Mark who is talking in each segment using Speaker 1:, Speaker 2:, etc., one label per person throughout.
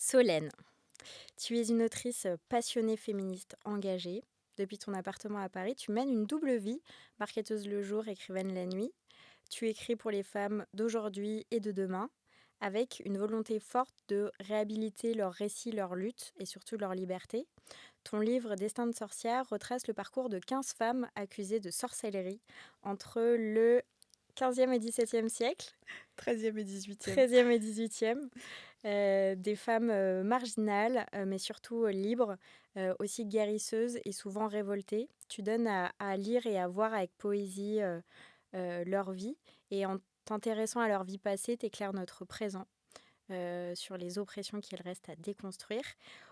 Speaker 1: Solène, tu es une autrice passionnée féministe engagée. Depuis ton appartement à Paris, tu mènes une double vie, marketeuse le jour, écrivaine la nuit. Tu écris pour les femmes d'aujourd'hui et de demain, avec une volonté forte de réhabiliter leurs récits, leurs luttes et surtout leur liberté. Ton livre Destin de sorcière retrace le parcours de 15 femmes accusées de sorcellerie entre le 15e et 17e siècle,
Speaker 2: 13e et 18e.
Speaker 1: 13e et 18e. Des femmes marginales, mais surtout libres, aussi guérisseuses et souvent révoltées. Tu donnes à lire et à voir avec poésie leur vie. Et en t'intéressant à leur vie passée, t'éclaires notre présent sur les oppressions qu'il reste à déconstruire.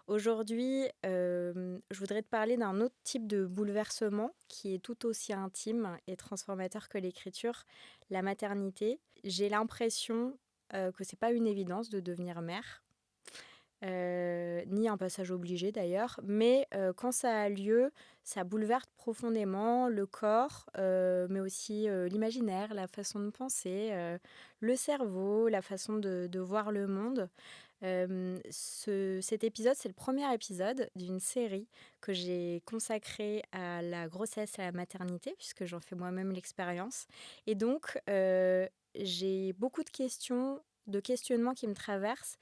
Speaker 1: Aujourd'hui, je voudrais te parler d'un autre type de bouleversement qui est tout aussi intime et transformateur que l'écriture, la maternité. J'ai l'impression que c'est pas une évidence de devenir mère, ni un passage obligé d'ailleurs, mais quand ça a lieu, ça bouleverse profondément le corps, mais aussi l'imaginaire, la façon de penser, le cerveau, la façon de voir le monde. Cet épisode, c'est le premier épisode d'une série que j'ai consacrée à la grossesse et à la maternité, puisque j'en fais moi-même l'expérience. Et donc, j'ai beaucoup de questions, de questionnements qui me traversent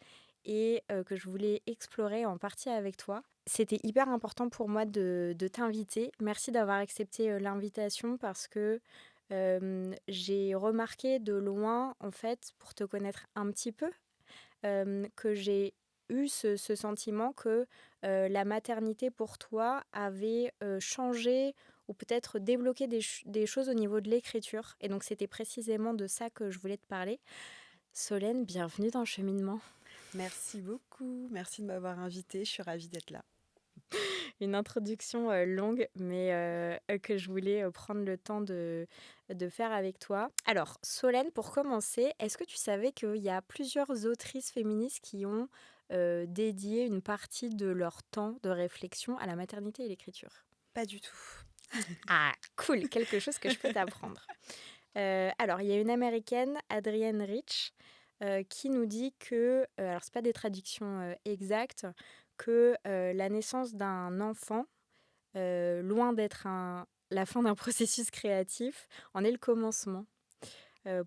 Speaker 1: et que je voulais explorer en partie avec toi. C'était hyper important pour moi de t'inviter. Merci d'avoir accepté l'invitation parce que j'ai remarqué de loin, en fait, pour te connaître un petit peu, que j'ai eu ce sentiment que la maternité pour toi avait changé ou peut-être débloqué des choses au niveau de l'écriture. Et donc c'était précisément de ça que je voulais te parler. Solène, bienvenue dans le cheminement.
Speaker 2: Merci beaucoup. Merci de m'avoir invitée. Je suis ravie d'être là.
Speaker 1: Une introduction longue, mais que je voulais prendre le temps de faire avec toi. Alors, Solène, pour commencer, est-ce que tu savais qu'il y a plusieurs autrices féministes qui ont dédié une partie de leur temps de réflexion à la maternité et l'écriture?
Speaker 2: Pas du tout.
Speaker 1: Ah, cool, quelque chose que je peux t'apprendre. Alors, il y a une américaine, Adrienne Rich, qui nous dit que, alors c'est pas des traductions exactes, que la naissance d'un enfant, loin d'être la fin d'un processus créatif, en est le commencement.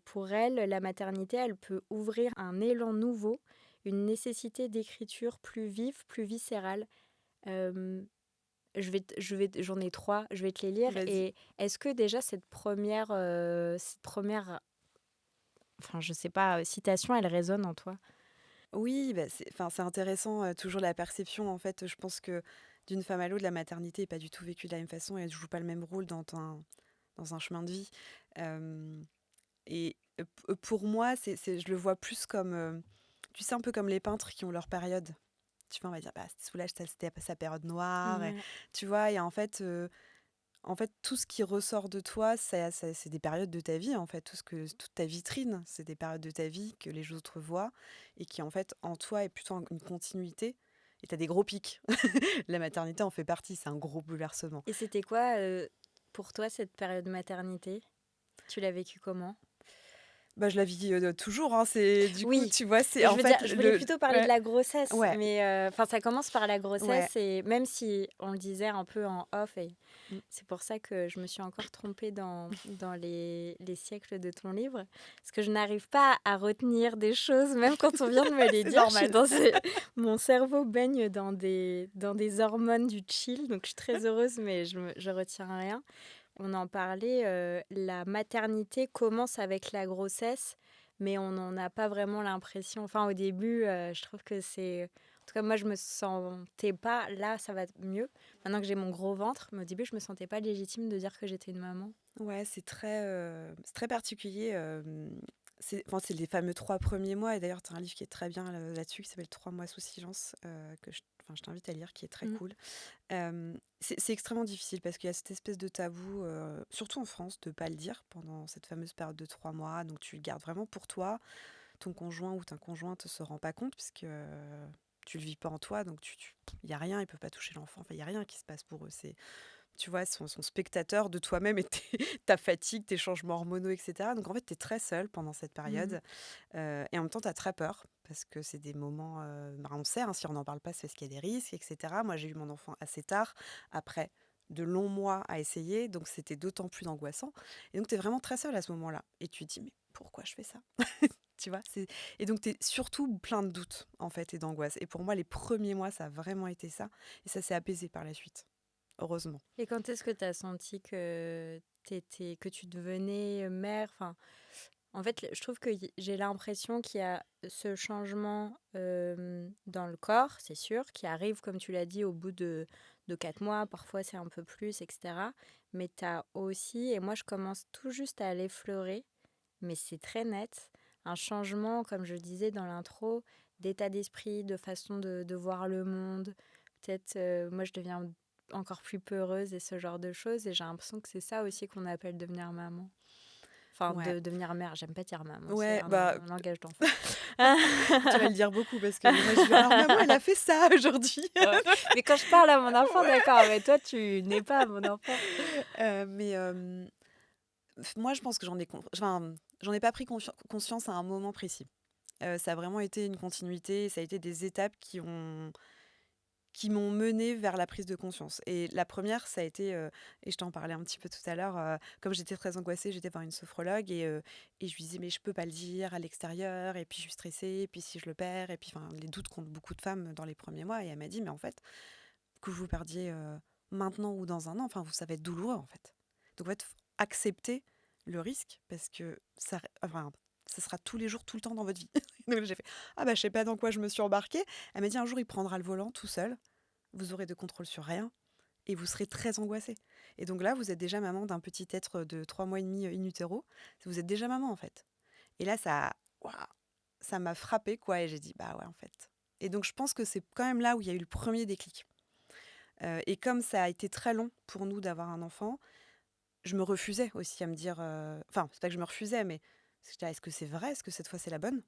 Speaker 1: Pour elle, la maternité, elle peut ouvrir un élan nouveau, une nécessité d'écriture plus vive, plus viscérale. Euh, J'en ai trois, je vais te les lire.
Speaker 2: Vas-y.
Speaker 1: Et est-ce que déjà cette première, enfin je sais pas, citation, elle résonne en toi?
Speaker 2: Oui, c'est intéressant, toujours la perception. En fait, je pense que d'une femme à l'autre, la maternité n'est pas du tout vécue de la même façon et elle ne joue pas le même rôle dans un chemin de vie. Euh, pour moi, je le vois plus comme, tu sais, un peu comme les peintres qui ont leur période. Tu vois, on va dire, bah, c'était Soulage, ça, c'était sa période noire. Et,
Speaker 1: Ouais.
Speaker 2: tu vois, et en fait, tout ce qui ressort de toi, c'est des périodes de ta vie, en fait. Toute ta vitrine, c'est des périodes de ta vie que les autres voient et qui, en fait, en toi, est plutôt une continuité. Et tu as des gros pics. La maternité en fait partie, c'est un gros bouleversement.
Speaker 1: Et c'était quoi pour toi cette période maternité? Tu l'as vécue comment?
Speaker 2: Bah, je la vis toujours, hein, c'est du coup,
Speaker 1: Oui,
Speaker 2: tu vois, c'est
Speaker 1: mais je
Speaker 2: en
Speaker 1: veux dire,
Speaker 2: fait
Speaker 1: je voulais plutôt parler de
Speaker 2: ouais,
Speaker 1: la grossesse,
Speaker 2: ouais,
Speaker 1: mais enfin ça commence par la
Speaker 2: ouais.
Speaker 1: grossesse et même si on le disait un peu en off, et
Speaker 2: Mm.
Speaker 1: c'est pour ça que je me suis encore trompée dans les siècles de ton livre, parce que je n'arrive pas à retenir des choses, même quand on vient de me les
Speaker 2: C'est
Speaker 1: dire,
Speaker 2: normal.
Speaker 1: mon cerveau baigne dans des hormones du chill, donc je suis très heureuse, mais je retiens rien. On en parlait, la maternité commence avec la grossesse, mais on n'en a pas vraiment l'impression. Enfin, au début, je trouve que c'est... En tout cas, moi, je me sentais pas... Là, ça va mieux. Maintenant que j'ai mon gros ventre, mais au début, je me sentais pas légitime de dire que j'étais une maman.
Speaker 2: Ouais, c'est très particulier. C'est les fameux 3 premiers mois. Et d'ailleurs, tu as un livre qui est très bien là-dessus, qui s'appelle 3 mois sous silence, je t'invite à lire, qui est très
Speaker 1: Mm.
Speaker 2: cool. C'est extrêmement difficile parce qu'il y a cette espèce de tabou, surtout en France, de ne pas le dire pendant cette fameuse période de 3 mois. Donc tu le gardes vraiment pour toi. Ton conjoint ou ta conjointe ne se rend pas compte puisque tu le vis pas en toi. Donc il y a rien, ils peuvent pas toucher l'enfant. Enfin, il y a rien qui se passe pour eux. tu vois, son spectateur de toi-même et ta fatigue, tes changements hormonaux, et cetera. Donc en fait, tu es très seule pendant cette
Speaker 1: Mmh.
Speaker 2: période, et en même temps, tu as très peur parce que c'est des moments, bah, on sait, hein, si on n'en parle pas, c'est parce qu'il y a des risques, et cetera. Moi, j'ai eu mon enfant assez tard, après de longs mois à essayer, donc c'était d'autant plus angoissant. Et donc, tu es vraiment très seule à ce moment-là et tu te dis: «Mais pourquoi je fais ça?» Tu vois? Et donc tu es surtout plein de doutes, en fait, et d'angoisse. Et pour moi, les premiers mois, ça a vraiment été ça, et ça s'est apaisé par la suite, heureusement.
Speaker 1: Et quand est-ce que tu as senti que tu devenais mère? Enfin, en fait, je trouve que j'ai l'impression qu'il y a ce changement dans le corps, c'est sûr, qui arrive, comme tu l'as dit, au bout de 4 mois. Parfois, c'est un peu plus, etc. Mais tu as aussi, et moi, je commence tout juste à l'effleurer, mais c'est très net, un changement, comme je disais dans l'intro, d'état d'esprit, de façon de voir le monde. Peut-être, moi, je deviens encore plus peureuse et ce genre de choses. Et j'ai l'impression que c'est ça aussi qu'on appelle devenir maman. Enfin,
Speaker 2: Ouais.
Speaker 1: de devenir mère. J'aime pas dire maman, c'est
Speaker 2: Ouais, bah,
Speaker 1: un langage d'enfant.
Speaker 2: tu vas le dire beaucoup parce que moi, je dis: «Alors maman, elle a fait ça aujourd'hui».
Speaker 1: Ouais. Mais quand je parle à mon enfant,
Speaker 2: Ouais.
Speaker 1: d'accord, mais toi, tu n'es pas mon enfant.
Speaker 2: Mais moi, je pense que j'en ai pas pris conscience à un moment précis. Ça a vraiment été une continuité, ça a été des étapes qui m'ont menée vers la prise de conscience. Et la première, ça a été, et je t'en parlais un petit peu tout à l'heure, comme j'étais très angoissée, j'étais voir une sophrologue, et je lui disais: «Mais je peux pas le dire à l'extérieur, et puis je suis stressée, et puis si je le perds», et puis enfin les doutes qu'ont beaucoup de femmes dans les premiers mois. Et elle m'a dit: «Mais en fait, que vous perdiez, maintenant ou dans un an, enfin, ça va être douloureux, en fait. Donc en fait, accepter le risque parce que ça sera tous les jours, tout le temps dans votre vie». Donc j'ai fait: «Ah bah, je sais pas dans quoi je me suis embarquée». Elle m'a dit: «Un jour, il prendra le volant tout seul, vous aurez de contrôle sur rien et vous serez très angoissée. Et donc là, vous êtes déjà maman d'un petit être de 3 mois et demi, in utero. Vous êtes déjà maman, en fait». Et là, waouh, ça m'a frappée, quoi, et j'ai dit: «Bah ouais, en fait». Et donc je pense que c'est quand même là où il y a eu le premier déclic. Et comme ça a été très long pour nous d'avoir un enfant, je me refusais aussi à me dire, enfin, c'est pas que je me refusais, mais j'étais là: «Est-ce que c'est vrai? Est-ce que cette fois c'est la bonne?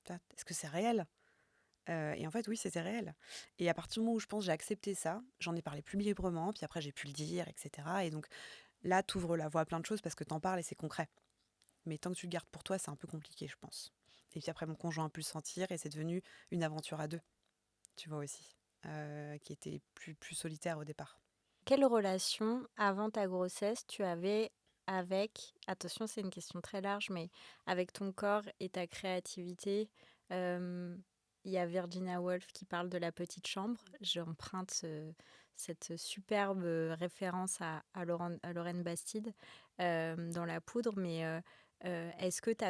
Speaker 2: Tu vois? Est-ce que c'est réel?» Et en fait, oui, c'était réel. Et à partir du moment où je pense j'ai accepté ça, j'en ai parlé plus librement, puis après j'ai pu le dire, et cetera. Et donc là, tu ouvres la voie à plein de choses parce que t'en parles et c'est concret. Mais tant que tu le gardes pour toi, c'est un peu compliqué, je pense. Et puis après, mon conjoint a pu le sentir et c'est devenu une aventure à 2, tu vois aussi, qui était plus solitaire au départ.
Speaker 1: Quelle relation, avant ta grossesse, tu avais avec, attention, c'est une question très large, mais avec ton corps et ta créativité? Euh, Il y a Virginia Woolf qui parle de la petite chambre. J'emprunte cette superbe référence à Lorraine Bastide dans La Poudre. Mais est-ce que tu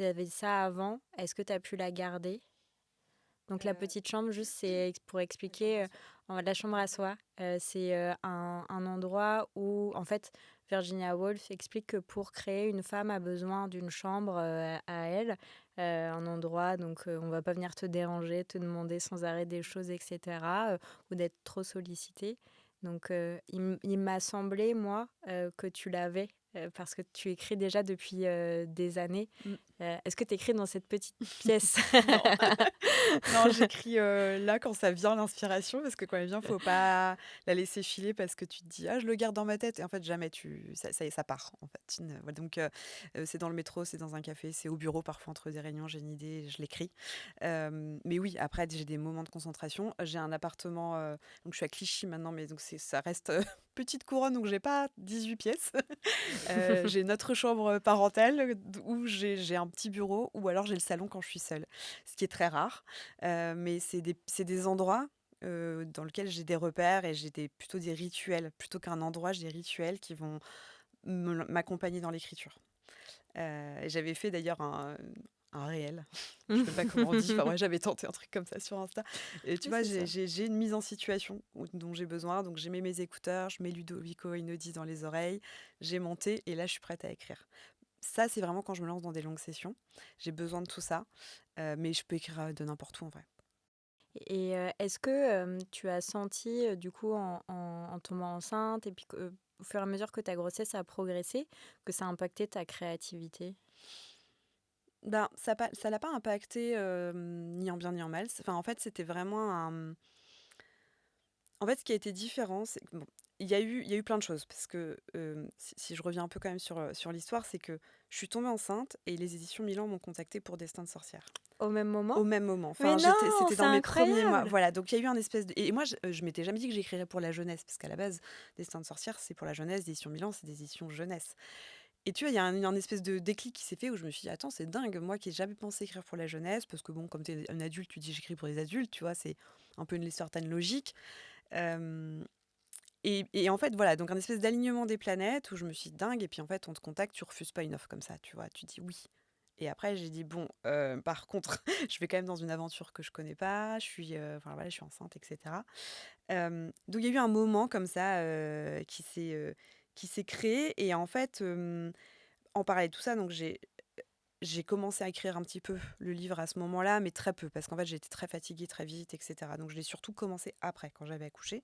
Speaker 1: avais ça avant? Est-ce que tu as pu la garder? Donc la petite chambre, juste, c'est pour expliquer, la chambre à soi, c'est un endroit où, en fait, Virginia Woolf explique que pour créer, une femme a besoin d'une chambre à elle, un endroit, donc on va pas venir te déranger, te demander sans arrêt des choses, etc., ou d'être trop sollicité. Donc il m'a semblé, moi, que tu l'avais, parce que tu écris déjà depuis des années.
Speaker 2: Mmh.
Speaker 1: Est-ce que tu écris dans cette petite pièce?
Speaker 2: Non. Non, j'écris, là quand ça vient l'inspiration, parce que quand elle vient, faut pas la laisser filer parce que tu te dis: «Ah, je le garde dans ma tête», et en fait jamais ça y est, ça part en fait. Voilà, donc c'est dans le métro, c'est dans un café, c'est au bureau, parfois entre des réunions, j'ai une idée, je l'écris. Mais oui, après j'ai des moments de concentration. J'ai un appartement, donc je suis à Clichy maintenant, mais donc ça reste, petite couronne, donc j'ai pas 18 pièces. J'ai une autre chambre parentale, où j'ai un petit bureau, ou alors j'ai le salon quand je suis seule, ce qui est très rare. Mais c'est des endroits, dans lesquels j'ai des repères, et j'ai plutôt des rituels. Plutôt qu'un endroit, j'ai des rituels qui vont m'accompagner dans l'écriture. J'avais fait d'ailleurs un réel, je sais même pas comment on dit, enfin ouais, j'avais tenté un truc comme ça sur Insta. Et tu
Speaker 1: Oui,
Speaker 2: vois,
Speaker 1: c'est ça.
Speaker 2: j'ai une mise en situation dont j'ai besoin, donc j'ai mis mes écouteurs, je mets Ludovico Einaudi dans les oreilles, j'ai monté, et là je suis prête à écrire. Ça, c'est vraiment quand je me lance dans des longues sessions. J'ai besoin de tout ça, mais je peux écrire, de n'importe où en vrai.
Speaker 1: Et est-ce que tu as senti, du coup, en tombant enceinte et puis au fur et à mesure que ta grossesse a progressé, que ça a impacté ta créativité?
Speaker 2: Ben, ça l'a pas impacté, ni en bien ni en mal. Enfin, en fait, c'était vraiment un, en fait, ce qui a été différent, c'est que bon, il y a eu plein de choses parce que, si je reviens un peu quand même sur l'histoire, c'est que je suis tombée enceinte et les éditions Milan m'ont contactée pour Destin de sorcière.
Speaker 1: Au même moment?
Speaker 2: Au même moment.
Speaker 1: Mais
Speaker 2: Enfin,
Speaker 1: non,
Speaker 2: c'était
Speaker 1: c'est
Speaker 2: dans mes premiers mois.
Speaker 1: incroyable!
Speaker 2: Voilà, donc il y a eu un espèce de et moi je m'étais jamais dit que j'écrirais pour la jeunesse parce qu'à la base, Destin de sorcière, c'est pour la jeunesse, les éditions Milan, c'est des éditions jeunesse. Et tu vois, il y a un espèce de déclic qui s'est fait où je me suis dit: «Attends, c'est dingue, moi qui ai jamais pensé écrire pour la jeunesse», parce que bon, comme tu es un adulte, tu dis: «J'écris pour les adultes», tu vois? C'est un peu une certaine logique. Hem et en fait, voilà, donc un espèce d'alignement des planètes où je me suis dit: «Dingue» et puis en fait, on te contacte, tu refuses pas une offre comme ça, tu vois? Tu dis: «Oui». Et après j'ai dit: «Bon, par contre, je vais quand même dans une aventure que je connais pas, enfin voilà, je suis enceinte et cetera». Donc il y a eu un moment comme ça, qui s'est créé et en fait, en parallèle de tout ça, donc j'ai commencé à écrire un petit peu le livre à ce moment-là, mais très peu, parce qu'en fait, j'étais très fatiguée très vite, et cetera. Donc je l'ai surtout commencé après, quand j'avais accouché.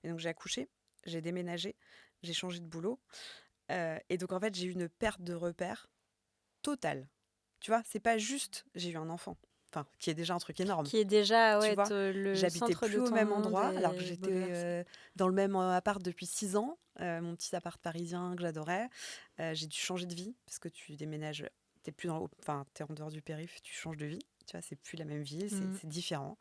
Speaker 2: Et donc j'ai accouché, j'ai déménagé, j'ai changé de boulot. Et donc en fait, j'ai eu une perte de repères totale. Tu vois, c'est pas juste j'ai eu un enfant, enfin, qui est déjà un truc énorme.
Speaker 1: Qui est déjà,
Speaker 2: Tu
Speaker 1: ouais,
Speaker 2: vois,
Speaker 1: le
Speaker 2: j'habitais
Speaker 1: centre
Speaker 2: plus
Speaker 1: de
Speaker 2: au
Speaker 1: ton
Speaker 2: même
Speaker 1: monde
Speaker 2: endroit, alors que
Speaker 1: est
Speaker 2: j'étais
Speaker 1: bouleversé.
Speaker 2: dans le même appart depuis 6 ans, mon petit appart parisien que j'adorais. J'ai dû changer de vie parce que tu déménages, t'es plus enfin, t'es en dehors du périph', tu changes de vie. Tu vois, c'est plus la même ville, c'est
Speaker 1: Mmh.
Speaker 2: c'est différent.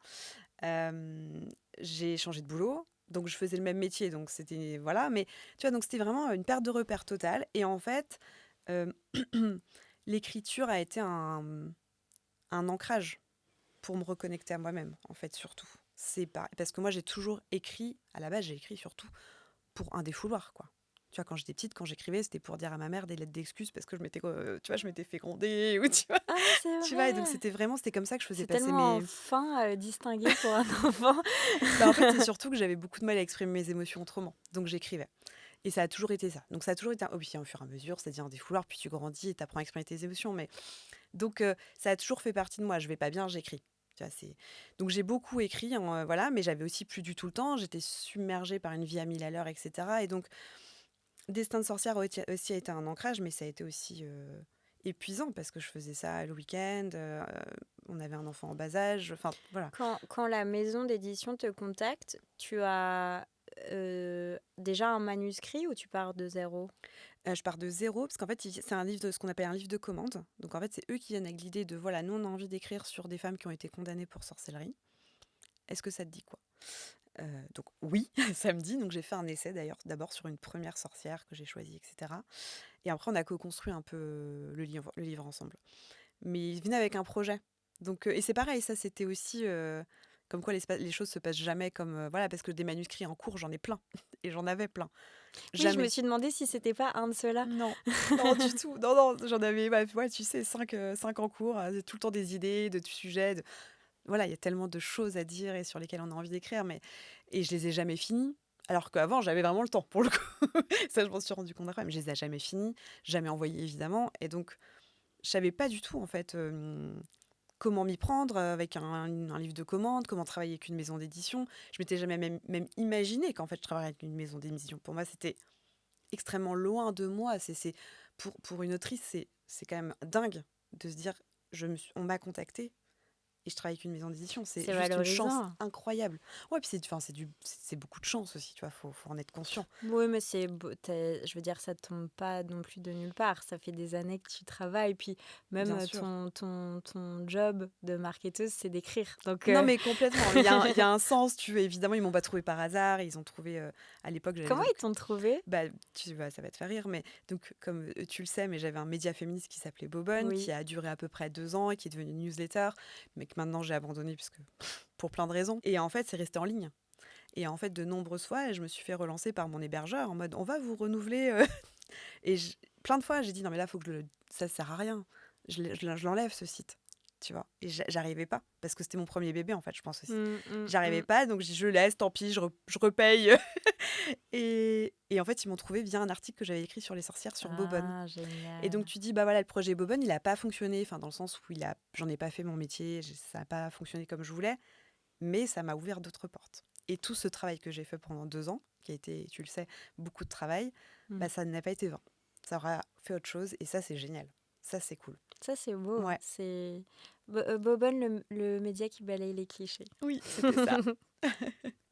Speaker 2: J'ai changé de boulot, donc je faisais le même métier, donc c'était voilà, mais tu vois, donc c'était vraiment une perte de repères totale. Et en fait, euh, l'écriture a été un ancrage pour me reconnecter à moi-même, en fait, surtout. C'est pas parce que moi j'ai toujours écrit, à la base j'ai écrit surtout pour un défouloir, quoi. Tu vois, quand j'étais petite, quand j'écrivais, c'était pour dire à ma mère des lettres d'excuses parce que tu vois, je m'étais fait gronder ou
Speaker 1: Ah, c'est
Speaker 2: tu vois, et donc
Speaker 1: vrai!
Speaker 2: c'était comme ça que je faisais
Speaker 1: C'est
Speaker 2: passer
Speaker 1: tellement
Speaker 2: mes.
Speaker 1: fin, distingué pour un enfant.
Speaker 2: Bah en fait, c'est surtout que j'avais beaucoup de mal à exprimer mes émotions autrement, donc j'écrivais. Et ça a toujours été ça. Donc ça a toujours été un hobby au fur et à mesure, c'est-à-dire un défouloir, puis tu grandis et tu apprends à exprimer tes émotions. Mais donc ça a toujours fait partie de moi. Je vais pas bien, j'écris. Tu vois, donc j'ai beaucoup écrit, voilà, mais j'avais aussi plus du tout le temps. J'étais submergée par une vie à 1000 à l'heure, etc. Et donc Destin de sorcière aussi a été un ancrage, mais ça a été aussi épuisant parce que je faisais ça le week-end. On avait un enfant en bas âge. Enfin voilà.
Speaker 1: Quand la maison d'édition te contacte, tu as, déjà un manuscrit ou tu pars de zéro?
Speaker 2: Je pars de zéro parce qu'en fait, c'est un livre de ce qu'on appelle un livre de commande. Donc en fait, c'est eux qui viennent avec l'idée de voilà, nous on a envie d'écrire sur des femmes qui ont été condamnées pour sorcellerie. Est-ce que ça te dit quoi? Donc oui, ça me dit. Donc j'ai fait un essai d'ailleurs, d'abord sur une première sorcière que j'ai choisie, etc. Et après, on a co-construit un peu le livre ensemble. Mais ils venaient avec un projet. Donc, et c'est pareil, ça c'était aussi comme quoi les choses se passent jamais comme voilà, parce que des manuscrits en cours, j'en ai plein et j'en avais plein.
Speaker 1: Oui, je me
Speaker 2: Jamais.
Speaker 1: suis demandé si c'était pas un de ceux-là.
Speaker 2: Non, non, du tout. Non, non, j'en avais, bah, ouais, tu sais, 5 en cours, tout le temps des idées, de sujets. Voilà, il y a tellement de choses à dire et sur lesquelles on a envie d'écrire, et je les ai jamais finis. Alors qu'avant, j'avais vraiment le temps, pour le coup. Ça, je m'en suis rendu compte après, mais je les ai jamais finis, jamais envoyés, évidemment. Et donc, je savais pas du tout, en fait, comment m'y prendre avec un livre de commande, comment travailler avec une maison d'édition. Je m'étais jamais même imaginé qu'en fait, je travaillerais avec une maison d'édition. Pour moi, c'était extrêmement loin de moi. Pour une autrice, c'est quand même dingue de se dire, on m'a contacté et je travaille avec une maison d'édition. C'est
Speaker 1: C'est
Speaker 2: juste une chance
Speaker 1: valorisant.
Speaker 2: incroyable. Ouais, puis enfin, c'est beaucoup de chance aussi, tu vois, faut en être conscient.
Speaker 1: Oui, mais je veux dire, ça tombe pas non plus de nulle part. Ça fait des années que tu travailles, puis même
Speaker 2: Bien sûr.
Speaker 1: ton job de marketeuse, c'est d'écrire. Donc,
Speaker 2: Non, mais complètement. Il y a un sens, tu veux. Évidemment, ils m'ont pas trouvé par hasard. Ils ont trouvé, à l'époque, j'avais
Speaker 1: comment
Speaker 2: donc.
Speaker 1: ils t'ont trouvé?
Speaker 2: Bah, tu vois, ça va te faire rire, mais donc, comme tu le sais, mais j'avais un média féministe qui s'appelait Bobonne, qui
Speaker 1: Oui.
Speaker 2: a duré à peu près 2 ans et qui est devenu une newsletter, mais que maintenant j'ai abandonné puisque, pour plein de raisons. Et en fait, c'est resté en ligne. Et en fait, de nombreuses fois, je me suis fait relancer par mon hébergeur en mode on va vous renouveler. Et plein de fois, j'ai dit non, mais là, faut que ça sert à rien. Je l'enlève ce site. Tu vois. Et j'arrivais pas. Parce que c'était mon premier bébé, en fait, je pense aussi.
Speaker 1: Mm, mm,
Speaker 2: J'arrivais
Speaker 1: mm.
Speaker 2: pas, donc je laisse, tant pis, je repaye. Et en fait, ils m'ont trouvé via un article que j'avais écrit sur les sorcières sur Bobonne.
Speaker 1: Ah,
Speaker 2: Et donc,
Speaker 1: génial.
Speaker 2: tu dis, bah voilà, le projet Bobonne, il a pas fonctionné. Enfin, dans le sens où j'en ai pas fait mon métier, ça a pas fonctionné comme je voulais. Mais ça m'a ouvert d'autres portes. Et tout ce travail que j'ai fait pendant 2 ans, qui a été, tu le sais, beaucoup de travail,
Speaker 1: Mm.
Speaker 2: bah, ça n'a pas été vain. Ça aura fait autre chose et ça, c'est génial. Ça, c'est cool.
Speaker 1: Ça, c'est beau.
Speaker 2: Ouais.
Speaker 1: Bobonne, le média qui balaye les clichés.
Speaker 2: Oui, c'était ça.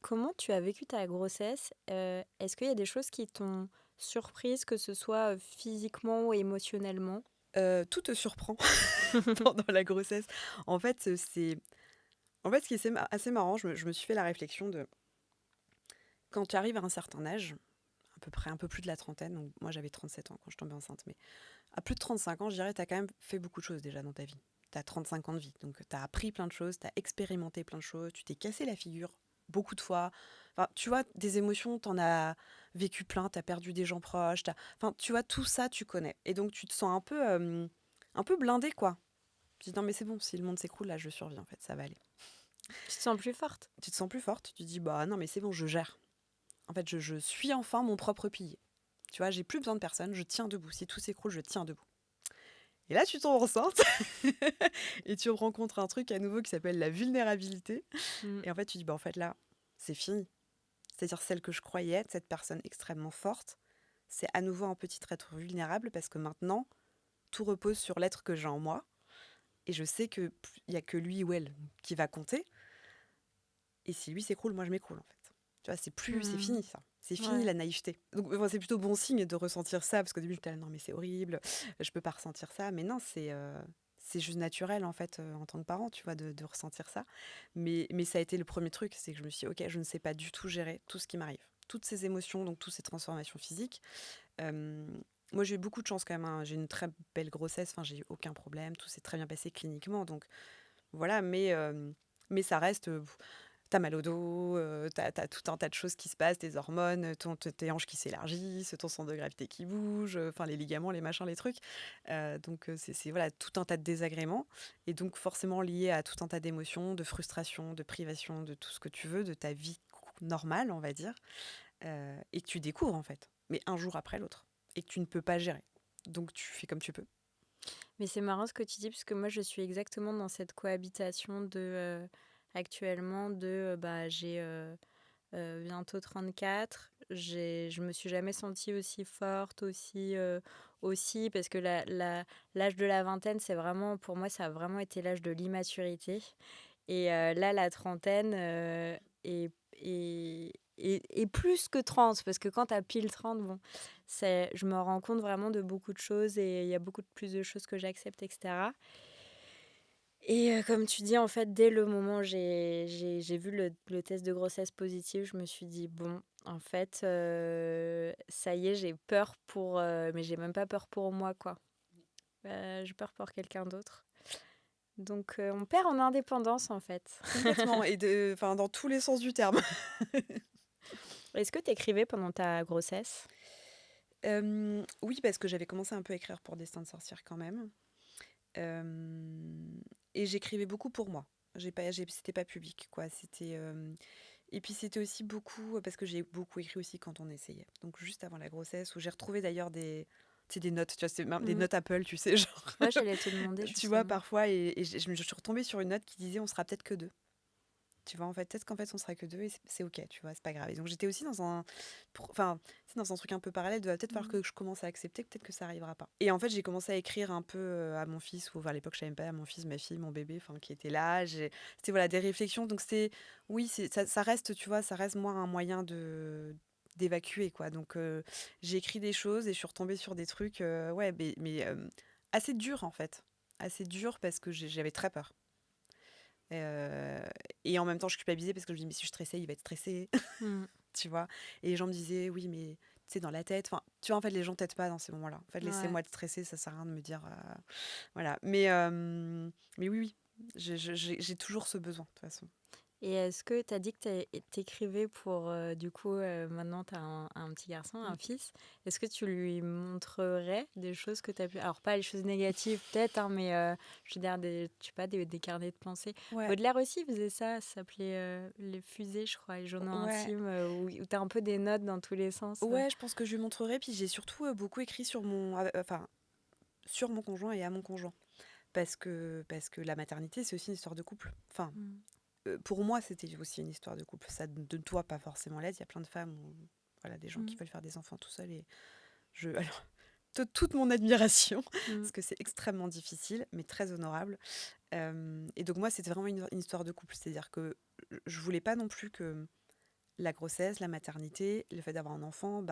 Speaker 1: comment tu as vécu ta grossesse? Est-ce qu'il y a des choses qui t'ont surprise, que ce soit, physiquement ou émotionnellement?
Speaker 2: Tout te surprend pendant la grossesse. En fait, ce qui est assez marrant, je me suis fait la réflexion de quand tu arrives à un certain âge, à peu près un peu plus de la trentaine, donc moi j'avais 37 ans quand je tombais enceinte, mais à plus de 35 ans, je dirais, tu as quand même fait beaucoup de choses déjà dans ta vie. Tu as 35 ans de vie, donc tu as appris plein de choses, tu as expérimenté plein de choses, tu t'es cassé la figure beaucoup de fois. Enfin, tu vois, des émotions, tu en as vécu plein, tu as perdu des gens proches, enfin, tu vois, tout ça, tu connais. Et donc tu te sens un peu blindé, quoi. Tu te dis, non mais c'est bon, si le monde s'écroule, là je survis en fait, ça va aller.
Speaker 1: Tu te sens plus forte?
Speaker 2: Tu te sens plus forte, tu te dis, bah non mais c'est bon, je gère. En fait, je suis enfin mon propre pilier. Tu vois, j'ai plus besoin de personne, je tiens debout. Si tout s'écroule, je tiens debout. Et là, tu tombes enceinte et tu rencontres un truc à nouveau qui s'appelle la vulnérabilité.
Speaker 1: Mmh.
Speaker 2: Et en fait, tu dis, bah en fait là, c'est fini. C'est-à-dire celle que je croyais être, cette personne extrêmement forte, c'est à nouveau un petit être vulnérable parce que maintenant, tout repose sur l'être que j'ai en moi. Et je sais qu'il n'y a que lui ou elle qui va compter. Et si lui s'écroule, moi je m'écroule en fait. Tu vois, c'est
Speaker 1: Mmh.
Speaker 2: fini ça. C'est fini
Speaker 1: Ouais.
Speaker 2: la naïveté. Donc c'est plutôt bon signe de ressentir ça, parce qu'au début j'étais là, non mais c'est horrible, je peux pas ressentir ça. Mais non, c'est juste naturel en fait en tant que parent, tu vois, de ressentir ça. Mais ça a été le premier truc, c'est que je me suis dit, ok, je ne sais pas du tout gérer tout ce qui m'arrive. Toutes ces émotions, donc toutes ces transformations physiques. Euh, Moi j'ai eu beaucoup de chance quand même, hein. J'ai eu une très belle grossesse, enfin j'ai eu aucun problème, tout s'est très bien passé cliniquement. Donc voilà, mais ça reste. T'as mal au dos, t'as tout un tas de choses qui se passent, tes hormones, tes hanches qui s'élargissent, ton centre de gravité qui bouge, enfin les ligaments, les machins, les trucs. Donc c'est voilà, tout un tas de désagréments. Et donc forcément lié à tout un tas d'émotions, de frustration, de privation, de tout ce que tu veux, de ta vie normale, on va dire. Et que tu découvres en fait, mais un jour après l'autre. Et que tu ne peux pas gérer. Donc tu fais comme tu peux.
Speaker 1: Mais c'est marrant ce que tu dis, parce que moi, je suis exactement dans cette cohabitation actuellement bah, j'ai bientôt 34. Je me suis jamais sentie aussi forte, aussi parce que l'âge de la vingtaine, c'est vraiment, pour moi, ça a vraiment été l'âge de l'immaturité. Et là, la trentaine est plus que 30, parce que quand tu as pile 30, bon, je me rends compte vraiment de beaucoup de choses et il y a beaucoup plus de choses que j'accepte, etc. Et comme tu dis, en fait, dès le moment où j'ai vu le test de grossesse positif, je me suis dit, bon, en fait, ça y est, j'ai peur mais j'ai même pas peur pour moi, quoi. J'ai peur pour quelqu'un d'autre. Donc, on perd en indépendance, en fait.
Speaker 2: Complètement, et enfin, dans tous les sens du terme.
Speaker 1: Est-ce que tu écrivais pendant ta grossesse?
Speaker 2: Oui, parce que j'avais commencé un peu à écrire pour Destin de sorcière quand même. Et j'écrivais beaucoup pour moi. C'était pas public, quoi. Et puis c'était aussi beaucoup, parce que j'ai beaucoup écrit aussi quand on essayait. Donc juste avant la grossesse, où j'ai retrouvé d'ailleurs des notes, tu vois, c'est même des
Speaker 1: Mmh.
Speaker 2: notes Apple, tu sais, genre,
Speaker 1: Ouais, j'allais te demander
Speaker 2: tu vois,
Speaker 1: justement.
Speaker 2: parfois, et je suis retombée sur une note qui disait on sera peut-être que deux. Tu vois, en fait, peut-être qu'en fait, on sera que deux et c'est ok, tu vois, c'est pas grave. Et donc, j'étais aussi enfin, c'est dans un truc un peu parallèle de peut-être falloir
Speaker 1: Mmh.
Speaker 2: que je commence à accepter que peut-être que ça arrivera pas. Et en fait, j'ai commencé à écrire un peu à mon fils, ou enfin, à l'époque, je savais même pas, à mon fils, ma fille, mon bébé, enfin, qui était là. C'était voilà, des réflexions. Donc, oui, ça reste, tu vois, ça reste moi un moyen d'évacuer, quoi. Donc, j'ai écrit des choses et je suis retombée sur des trucs, ouais, mais assez durs, en fait. Assez durs parce que j'avais très peur. Euh, et en même temps, je culpabilisais parce que je me dis, mais si je stressais, il va être stressé,
Speaker 1: Mmh.
Speaker 2: tu vois. Et les gens me disaient, oui, mais tu sais, dans la tête. Enfin, tu vois, en fait, les gens t'aident pas dans ces moments-là. En fait,
Speaker 1: Ouais.
Speaker 2: laissez-moi être stressée, ça sert à rien de me dire. Voilà. Mais oui, oui, j'ai toujours ce besoin, de toute façon.
Speaker 1: Et est-ce que tu as dit que t'écrivais pour, du coup, maintenant tu as un petit garçon,
Speaker 2: Mm.
Speaker 1: un fils. Est-ce que tu lui montrerais des choses que tu as pu... Alors, pas les choses négatives peut-être, hein, mais je veux dire, je sais pas, des carnets de pensée.
Speaker 2: Ouais,
Speaker 1: Baudelaire aussi faisait ça s'appelait les fusées, je crois, les journaux
Speaker 2: ouais.
Speaker 1: intimes, où tu as un peu des notes dans tous les sens.
Speaker 2: Ouais, je pense que je lui montrerai. Puis j'ai surtout beaucoup écrit enfin, sur mon conjoint et à mon conjoint. Parce que la maternité, c'est aussi une histoire de couple. Enfin,
Speaker 1: Mm.
Speaker 2: pour moi, c'était aussi une histoire de couple. Ça ne doit pas forcément l'être. Il y a plein de femmes, voilà, des gens qui
Speaker 1: Mm.
Speaker 2: veulent faire des enfants tout seuls. Et alors, toute mon admiration,
Speaker 1: Mm.
Speaker 2: parce que c'est extrêmement difficile, mais très honorable. Et donc moi, c'était vraiment une histoire de couple. C'est-à-dire que je voulais pas non plus que la grossesse, la maternité, le fait d'avoir un enfant,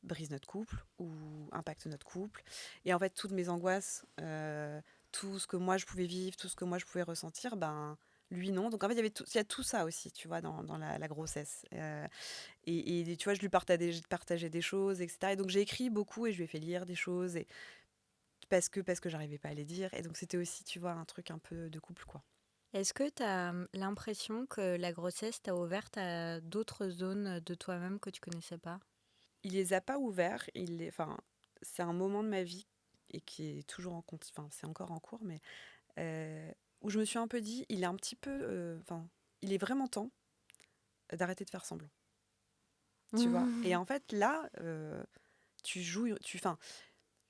Speaker 2: brise notre couple ou impacte notre couple. Et en fait, toutes mes angoisses, tout ce que moi je pouvais vivre, tout ce que moi je pouvais ressentir, lui non. Donc en fait, il y a tout ça aussi, tu vois, dans la grossesse. Et tu vois, je lui partageais des choses, etc. Et donc j'ai écrit beaucoup et je lui ai fait lire des choses parce que j'arrivais pas à les dire. Et donc c'était aussi, tu vois, un truc un peu de couple, quoi.
Speaker 1: Est-ce que tu as l'impression que la grossesse t'a ouverte à d'autres zones de toi-même que tu connaissais pas?
Speaker 2: Il les a pas ouverts. Enfin, c'est un moment de ma vie et qui est toujours enfin, c'est encore en cours, mais où je me suis un peu dit, il est un petit peu, enfin, il est vraiment temps d'arrêter de faire semblant, tu vois. Et en fait, là, enfin,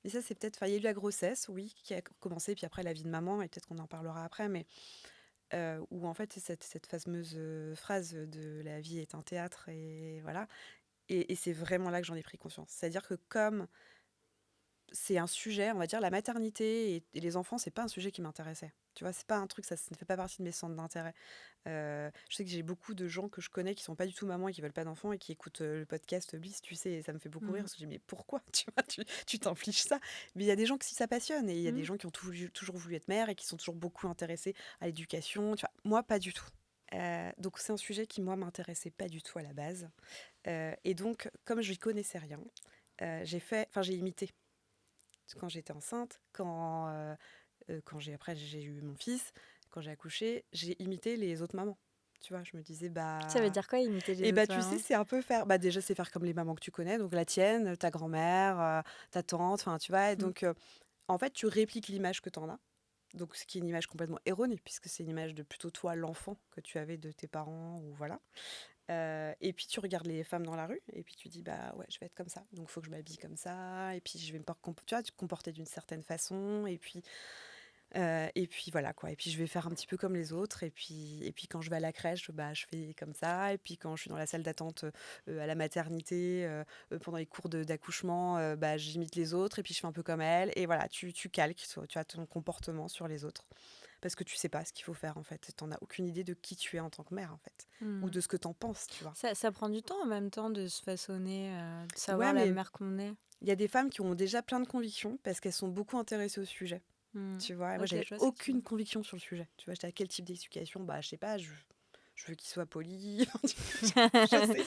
Speaker 2: et ça, c'est peut-être, enfin, il y a eu la grossesse, oui, qui a commencé, puis après la vie de maman, et peut-être qu'on en parlera après, mais où en fait, c'est cette fameuse phrase de la vie est un théâtre, et voilà. Et c'est vraiment là que j'en ai pris conscience. C'est-à-dire que comme c'est un sujet, on va dire, la maternité et les enfants, c'est pas un sujet qui m'intéressait. Tu vois, c'est pas un truc, ça ne fait pas partie de mes centres d'intérêt. Je sais que j'ai beaucoup de gens que je connais qui sont pas du tout mamans et qui veulent pas d'enfants et qui écoutent le podcast Bliss, tu sais, et ça me fait beaucoup rire parce que je dis, mais pourquoi tu vois, tu t'infliges ça? Mais il y a des gens qui ça passionne et il y a des gens qui ont toujours voulu être mère et qui sont toujours beaucoup intéressés à l'éducation. Tu vois, moi, pas du tout. Donc c'est un sujet qui, moi, m'intéressait pas du tout à la base. Et donc, comme je n'y connaissais rien, j'ai imité quand j'étais enceinte, quand après j'ai eu mon fils, quand j'ai accouché, j'ai imité les autres mamans. Tu vois, je me disais,
Speaker 1: Ça veut dire quoi imiter les
Speaker 2: et
Speaker 1: autres
Speaker 2: tu sais,
Speaker 1: mamans?
Speaker 2: c'est un peu faire, déjà, c'est faire comme les mamans que tu connais, donc la tienne, ta grand-mère, ta tante, enfin, tu vois, et
Speaker 1: Mm.
Speaker 2: donc, en fait, tu répliques l'image que tu en as. Donc, ce qui est une image complètement erronée, puisque c'est une image de plutôt toi, l'enfant que tu avais de tes parents, ou voilà. Et puis tu regardes les femmes dans la rue et puis tu dis bah ouais je vais être comme ça donc il faut que je m'habille comme ça et puis je vais tu vois, te comporter d'une certaine façon et puis voilà quoi et puis je vais faire un petit peu comme les autres et puis quand je vais à la crèche je fais comme ça et puis quand je suis dans la salle d'attente à la maternité pendant les cours d'accouchement j'imite les autres et puis je fais un peu comme elles et voilà tu calques tu as ton comportement sur les autres parce que tu sais pas ce qu'il faut faire en fait. T'en as aucune idée de qui tu es en tant que mère en fait. Ou
Speaker 1: Mm.
Speaker 2: de ce que t'en penses, tu vois.
Speaker 1: Ça prend du temps en même temps de se façonner, de
Speaker 2: Ouais,
Speaker 1: savoir la
Speaker 2: mais
Speaker 1: mère qu'on est.
Speaker 2: il y a des femmes qui ont déjà plein de convictions parce qu'elles sont beaucoup intéressées au sujet.
Speaker 1: Mm.
Speaker 2: Tu vois, et moi
Speaker 1: Ok,
Speaker 2: j'avais
Speaker 1: je vois ce que tu
Speaker 2: aucune
Speaker 1: veux.
Speaker 2: conviction sur le sujet. Tu vois, j'étais à quel type d'éducation? Je sais pas, je veux qu'il soit poli. Je sais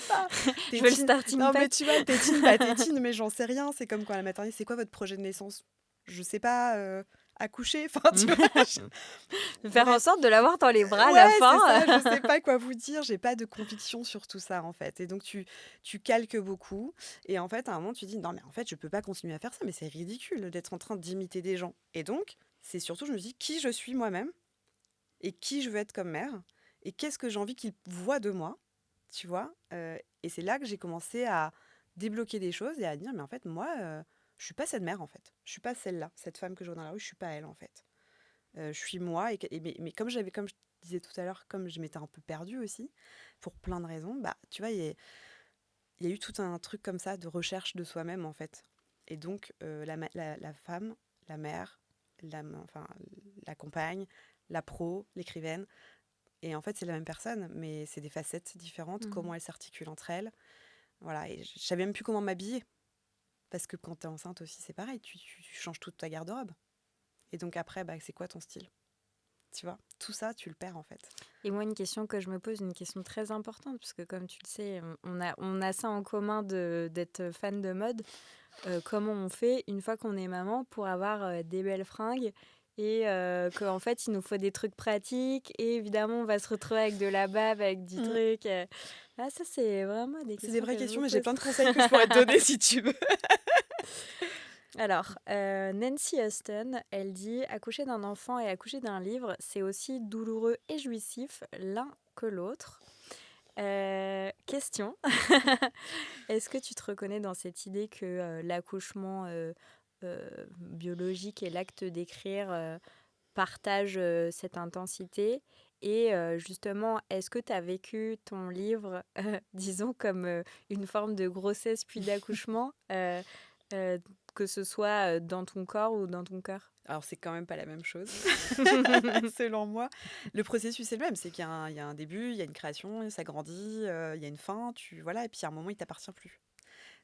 Speaker 2: pas.
Speaker 1: Je veux le
Speaker 2: Tétine.
Speaker 1: starting
Speaker 2: Non, mais
Speaker 1: pack.
Speaker 2: tu vois, tétine, mais j'en sais rien. C'est comme quand à la maternité, c'est quoi votre projet de naissance? Je sais pas, accoucher. Enfin, tu vois.
Speaker 1: Faire en
Speaker 2: Bref.
Speaker 1: sorte de l'avoir dans les bras à la
Speaker 2: Ouais,
Speaker 1: fin.
Speaker 2: c'est ça, je sais pas quoi vous dire, j'ai pas de conviction sur tout ça en fait. Et donc tu calques beaucoup et en fait à un moment tu dis non mais en fait je peux pas continuer à faire ça mais c'est ridicule d'être en train d'imiter des gens. Et donc c'est surtout je me dis qui je suis moi-même et qui je veux être comme mère et qu'est-ce que j'ai envie qu'ils voient de moi, tu vois. Et c'est là que j'ai commencé à débloquer des choses et à dire mais en fait moi je suis pas cette mère en fait. Je suis pas celle-là, cette femme que je vois dans la rue, je suis pas elle en fait. Je suis moi mais comme je disais tout à l'heure, comme je m'étais un peu perdue aussi, pour plein de raisons, tu vois, il y a eu tout un truc comme ça de recherche de soi-même, en fait. Et donc, la femme, la mère, enfin, la compagne, la pro, l'écrivaine, et en fait, c'est la même personne, mais c'est des facettes différentes,
Speaker 1: Mhm.
Speaker 2: comment elles s'articulent entre elles. Voilà, et je savais même plus comment m'habiller. Parce que quand t'es enceinte aussi, c'est pareil, tu changes toute ta garde-robe. Et donc après, c'est quoi ton style? Tu vois, tout ça, tu le perds en fait.
Speaker 1: Et moi, une question que je me pose, une question très importante, parce que comme tu le sais, on a ça en commun d'être fan de mode. Comment on fait une fois qu'on est maman pour avoir des belles fringues et qu'en fait, il nous faut des trucs pratiques et évidemment, on va se retrouver avec de la bave, avec du
Speaker 2: Mm.
Speaker 1: truc. Ah, ça, c'est vraiment des
Speaker 2: C'est des
Speaker 1: questions
Speaker 2: vraies
Speaker 1: que je
Speaker 2: questions,
Speaker 1: me
Speaker 2: mais j'ai
Speaker 1: pose.
Speaker 2: plein de conseils que je pourrais te donner si tu veux.
Speaker 1: Alors, Nancy Huston, elle dit: accoucher d'un enfant et accoucher d'un livre, c'est aussi douloureux et jouissif l'un que l'autre. Question. Est-ce que tu te reconnais dans cette idée que l'accouchement biologique et l'acte d'écrire partagent cette intensité? Et justement, est-ce que tu as vécu ton livre, disons, comme une forme de grossesse puis d'accouchement? que ce soit dans ton corps ou dans ton cœur?
Speaker 2: Alors, c'est quand même pas la même chose, selon moi. Le processus est le même, c'est qu'il y a un début, il y a une création, ça grandit, il y a une fin, voilà, et puis à un moment, il t'appartient plus.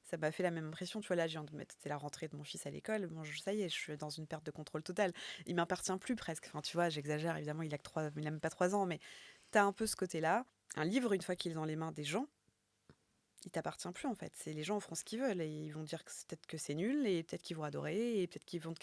Speaker 2: Ça m'a fait la même impression, tu vois, là, je viens de mettre, c'est la rentrée de mon fils à l'école, bon, ça y est, je suis dans une perte de contrôle totale. Il m'appartient plus presque, enfin, tu vois, j'exagère, évidemment, il a même pas 3 ans, mais t'as un peu ce côté-là. Un livre, une fois qu'il est dans les mains des gens, il t'appartient plus en fait. C'est les gens font ce qu'ils veulent et ils vont dire que peut-être que c'est nul et peut-être qu'ils vont adorer et peut-être qu'ils vont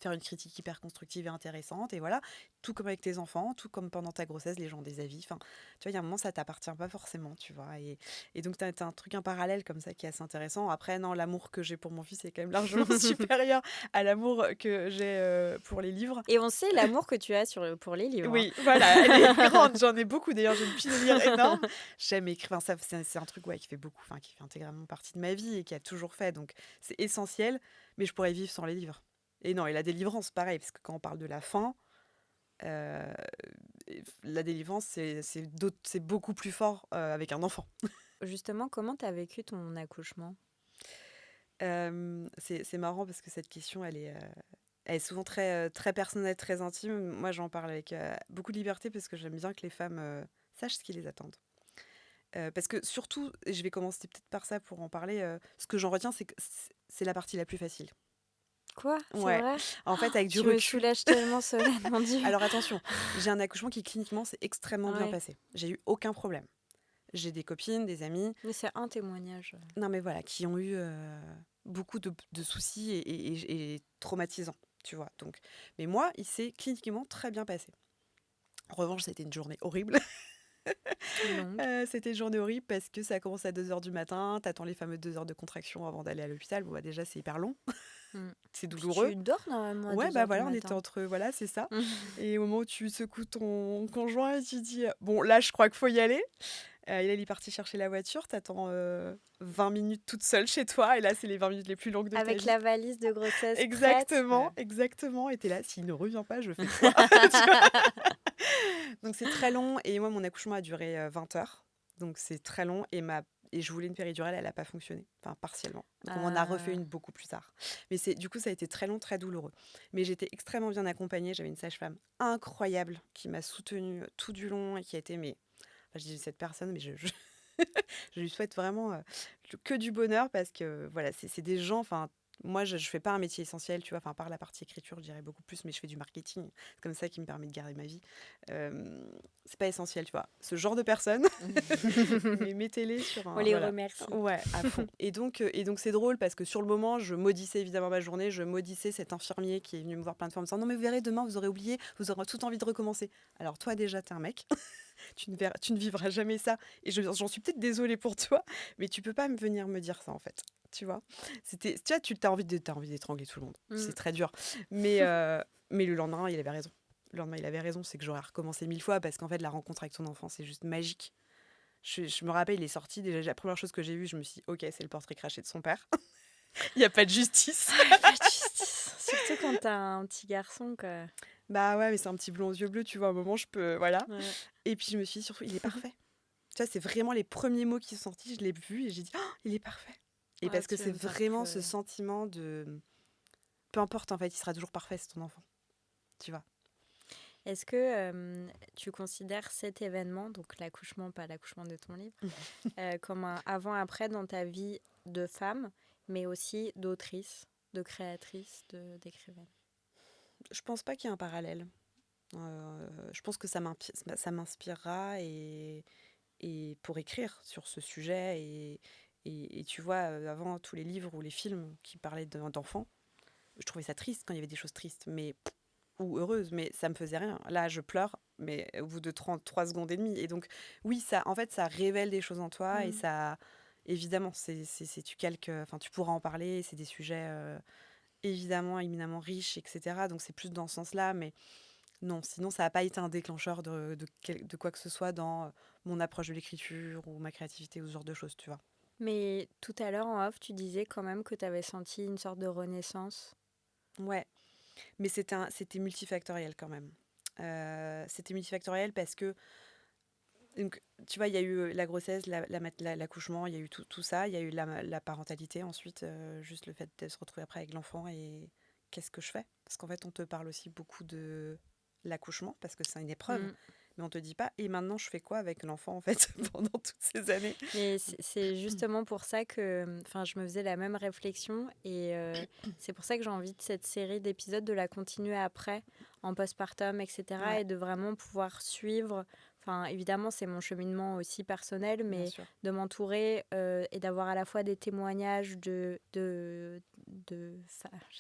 Speaker 2: faire une critique hyper constructive et intéressante et voilà. Tout comme avec tes enfants, tout comme pendant ta grossesse, les gens ont des avis. Enfin, tu vois, il y a un moment ça t'appartient pas forcément, tu vois. Et donc t'as un truc, un parallèle comme ça qui est assez intéressant. Après, non, l'amour que j'ai pour mon fils est quand même largement supérieur à l'amour que j'ai pour les livres.
Speaker 1: Et on sait l'amour que tu as pour les livres, hein.
Speaker 2: Oui, voilà, elle est grande, j'en ai beaucoup d'ailleurs, j'ai une pile de livres énorme. J'aime écrire, enfin, ça, c'est un truc ouais, qui fait beaucoup, enfin, qui fait intégralement partie de ma vie et qui a toujours fait, donc c'est essentiel, mais je pourrais vivre sans les livres. Et non, et la délivrance, pareil, parce que quand on parle de la fin, euh, la délivrance, c'est beaucoup plus fort avec un enfant.
Speaker 1: Justement, comment tu as vécu ton accouchement?
Speaker 2: C'est marrant parce que cette question, elle est souvent très personnelle, très intime. Moi, j'en parle avec beaucoup de liberté parce que j'aime bien que les femmes sachent ce qui les attend. Parce que surtout, et je vais commencer peut-être par ça pour en parler, ce que j'en retiens, c'est que c'est la partie la plus facile.
Speaker 1: Quoi? C'est
Speaker 2: Ouais,
Speaker 1: vrai?
Speaker 2: en fait, avec du
Speaker 1: Tu me
Speaker 2: recul.
Speaker 1: soulages tellement, Solène, mon Dieu.
Speaker 2: Alors attention, j'ai un accouchement qui cliniquement s'est extrêmement bien
Speaker 1: Ouais,
Speaker 2: passé. J'ai eu aucun problème. J'ai des copines, des amis,
Speaker 1: mais c'est un témoignage.
Speaker 2: non mais voilà, qui ont eu beaucoup de soucis et traumatisants, tu vois. Donc, mais moi, il s'est cliniquement très bien passé. En revanche, c'était une journée horrible.
Speaker 1: Longue.
Speaker 2: C'était une journée horrible parce que ça a commencé à 2 heures du matin, t'attends les fameuses 2 heures de contraction avant d'aller à l'hôpital. Bon, bah, déjà, c'est hyper long,
Speaker 1: Mm.
Speaker 2: c'est
Speaker 1: Puis
Speaker 2: douloureux.
Speaker 1: tu dors normalement à
Speaker 2: Ouais,
Speaker 1: 2
Speaker 2: bah
Speaker 1: heures du
Speaker 2: voilà, on était
Speaker 1: matin.
Speaker 2: entre, voilà, c'est ça. Et au moment où tu secoues ton conjoint et tu dis, bon, là, je crois qu'il faut y aller. Et là, il est parti chercher la voiture, t'attends 20 minutes toute seule chez toi, et là, c'est les 20 minutes les plus longues de ta
Speaker 1: Avec
Speaker 2: vie.
Speaker 1: la valise de grossesse prête.
Speaker 2: Exactement, exactement. Et t'es là, s'il ne revient pas, je fais quoi? Tu vois. Donc c'est très long, et moi, mon accouchement a duré 20 heures. Donc c'est très long, et je voulais une péridurale, elle n'a pas fonctionné, enfin partiellement. Donc on m'en a refait
Speaker 1: Ah,
Speaker 2: une beaucoup plus tard. Mais du coup, ça a été très long, très douloureux. Mais j'étais extrêmement bien accompagnée, j'avais une sage-femme incroyable qui m'a soutenue tout du long et qui a été, mais enfin, je dis cette personne, mais je lui souhaite vraiment que du bonheur parce que voilà, c'est des gens, enfin, moi je fais pas un métier essentiel, tu vois, enfin, par la partie écriture, je dirais beaucoup plus, mais je fais du marketing, c'est comme ça qui me permet de garder ma vie. C'est pas essentiel, tu vois, ce genre de personnes, mais mettez-les sur
Speaker 1: on
Speaker 2: un,
Speaker 1: les
Speaker 2: voilà,
Speaker 1: remercie.
Speaker 2: ouais, à fond. Et donc c'est drôle parce que sur le moment, je maudissais évidemment ma journée, je maudissais cet infirmier qui est venu me voir plein de fois en me disant non mais vous verrez demain, vous aurez oublié, vous aurez tout envie de recommencer. Alors toi déjà t'es un mec, tu ne vivras jamais ça. Et j'en suis peut-être désolée pour toi, mais tu peux pas venir me dire ça en fait. Tu vois, tu vois, t'as envie d'étrangler tout le monde.
Speaker 1: Mm.
Speaker 2: C'est très dur. Mais, mais le lendemain, il avait raison. Le lendemain, il avait raison, c'est que j'aurais recommencé 1000 fois parce qu'en fait, la rencontre avec ton enfant, c'est juste magique. Je me rappelle, il est sorti. Déjà, la première chose que j'ai vue, je me suis dit, ok, c'est le portrait craché de son père. Il n'y a pas de justice.
Speaker 1: Pas de justice. Surtout quand t'as un petit garçon, quoi.
Speaker 2: Bah ouais, mais c'est un petit blond aux yeux bleus, tu vois, à un moment, je peux. Voilà.
Speaker 1: Ouais.
Speaker 2: Et puis, je me suis dit, surtout, il est parfait. Tu vois, c'est vraiment les premiers mots qui sont sortis, je l'ai vu et j'ai dit, oh, il est parfait. Et
Speaker 1: Ouais,
Speaker 2: parce que
Speaker 1: tu vas
Speaker 2: c'est
Speaker 1: me faire
Speaker 2: vraiment ce
Speaker 1: pleurer.
Speaker 2: sentiment de. Peu importe, en fait, il sera toujours parfait, c'est ton enfant. Tu vois.
Speaker 1: Est-ce que tu considères cet événement, donc l'accouchement, pas l'accouchement de ton livre, comme un avant-après dans ta vie de femme, mais aussi d'autrice, de créatrice, d'écrivaine?
Speaker 2: Je pense pas qu'il y ait un parallèle. Je pense que ça m'inspirera et pour écrire sur ce sujet. Et tu vois, avant tous les livres ou les films qui parlaient d'enfants, je trouvais ça triste quand il y avait des choses tristes, mais ou heureuses, mais ça me faisait rien. Là, je pleure, mais au bout de 33 secondes et demie. Et donc, oui, ça, en fait, ça révèle des choses en toi et
Speaker 1: Mm.
Speaker 2: ça, évidemment, tu calques, enfin, tu pourras en parler. C'est des sujets évidemment éminemment riches, etc. Donc, c'est plus dans ce sens-là, mais non, sinon, ça n'a pas été un déclencheur de quoi que ce soit dans mon approche de l'écriture ou ma créativité ou ce genre de choses, tu vois.
Speaker 1: Mais tout à l'heure en off, tu disais quand même que tu avais senti une sorte de renaissance.
Speaker 2: Ouais, mais c'était multifactoriel quand même. C'était multifactoriel parce que Donc, tu vois, il y a eu la grossesse, l'accouchement, il y a eu tout ça. Il y a eu la parentalité ensuite, juste le fait de se retrouver après avec l'enfant et qu'est-ce que je fais? Parce qu'en fait, on te parle aussi beaucoup de l'accouchement parce que c'est une épreuve,
Speaker 1: Mm.
Speaker 2: mais on te dit pas, et maintenant je fais quoi avec l'enfant en fait pendant toutes ces années?
Speaker 1: Mais c'est justement pour ça que enfin, je me faisais la même réflexion et c'est pour ça que j'ai envie de cette série d'épisodes de la continuer après, en postpartum, etc.
Speaker 2: Ouais,
Speaker 1: et de vraiment pouvoir suivre. Enfin, évidemment, c'est mon cheminement aussi personnel,
Speaker 2: bien
Speaker 1: mais
Speaker 2: sûr.
Speaker 1: de m'entourer et d'avoir à la fois des témoignages je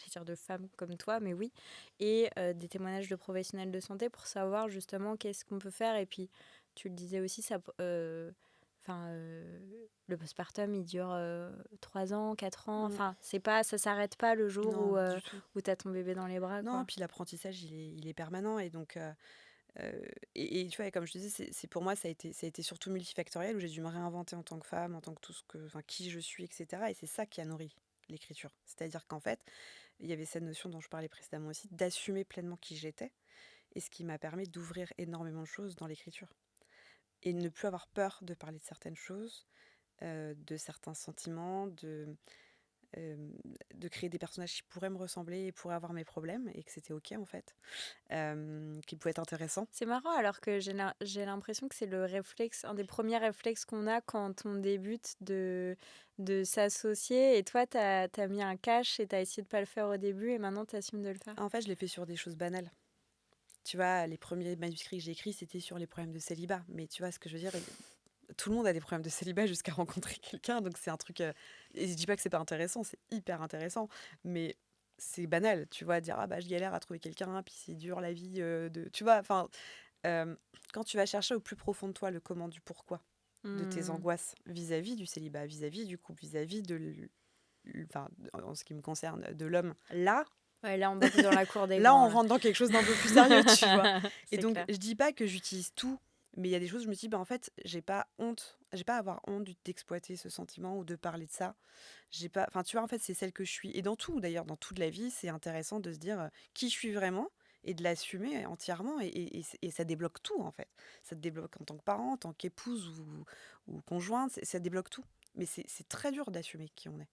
Speaker 1: vais dire de femmes comme toi, mais oui, et des témoignages de professionnels de santé pour savoir justement qu'est-ce qu'on peut faire. Et puis, tu le disais aussi, enfin, le postpartum, il dure 3 ans, 4 ans.
Speaker 2: Mm.
Speaker 1: Enfin, c'est pas, ça s'arrête pas le jour
Speaker 2: Non, du tout.
Speaker 1: où t'as ton bébé dans les bras,
Speaker 2: Non,
Speaker 1: quoi.
Speaker 2: puis l'apprentissage, il est permanent et donc et tu vois, comme je te disais, c'est pour moi, ça a été surtout multifactoriel où j'ai dû me réinventer en tant que femme, en tant que tout ce que, enfin, qui je suis, etc. Et c'est ça qui a nourri l'écriture. C'est-à-dire qu'en fait, il y avait cette notion dont je parlais précédemment aussi, d'assumer pleinement qui j'étais, et ce qui m'a permis d'ouvrir énormément de choses dans l'écriture. Et ne plus avoir peur de parler de certaines choses, de certains sentiments, euh, de créer des personnages qui pourraient me ressembler et pourraient avoir mes problèmes, et que c'était OK en fait, qui pouvaient être intéressants.
Speaker 1: C'est marrant, alors que j'ai l'impression que c'est le réflexe, un des premiers réflexes qu'on a quand on débute de s'associer. Et toi, t'as mis un cache et t'as essayé de pas le faire au début et maintenant t'assumes de le faire.
Speaker 2: En fait, je l'ai fait sur des choses banales. Tu vois, les premiers manuscrits que j'ai écrits, c'était sur les problèmes de célibat. Mais tu vois ce que je veux dire? Tout le monde a des problèmes de célibat jusqu'à rencontrer quelqu'un. Donc c'est un truc. Et je dis pas que c'est pas intéressant, c'est hyper intéressant. Mais c'est banal, tu vois, dire ah bah je galère à trouver quelqu'un, puis c'est dur la vie de. Tu vois, enfin, euh, quand tu vas chercher au plus profond de toi le comment du pourquoi de tes
Speaker 1: Hmm.
Speaker 2: angoisses vis-à-vis du célibat, vis-à-vis du couple, vis-à-vis enfin, en ce qui me concerne, de l'homme, là,
Speaker 1: Ouais, là, on boxe dans la cour des
Speaker 2: là,
Speaker 1: grands,
Speaker 2: on
Speaker 1: là.
Speaker 2: rentre dans quelque chose d'un peu plus sérieux, tu vois. Et
Speaker 1: C'est
Speaker 2: donc,
Speaker 1: clair.
Speaker 2: je dis pas que j'utilise tout, mais il y a des choses, je me dis, bah, en fait, j'ai pas à avoir honte d'exploiter ce sentiment ou de parler de ça. J'ai pas, enfin, tu vois, en fait, c'est celle que je suis. Et dans tout, d'ailleurs, dans toute la vie, c'est intéressant de se dire qui je suis vraiment et de l'assumer entièrement. Et ça débloque tout, en fait. Ça te débloque en tant que parent, en tant qu'épouse ou conjointe, ça débloque tout. Mais c'est très dur d'assumer qui on est.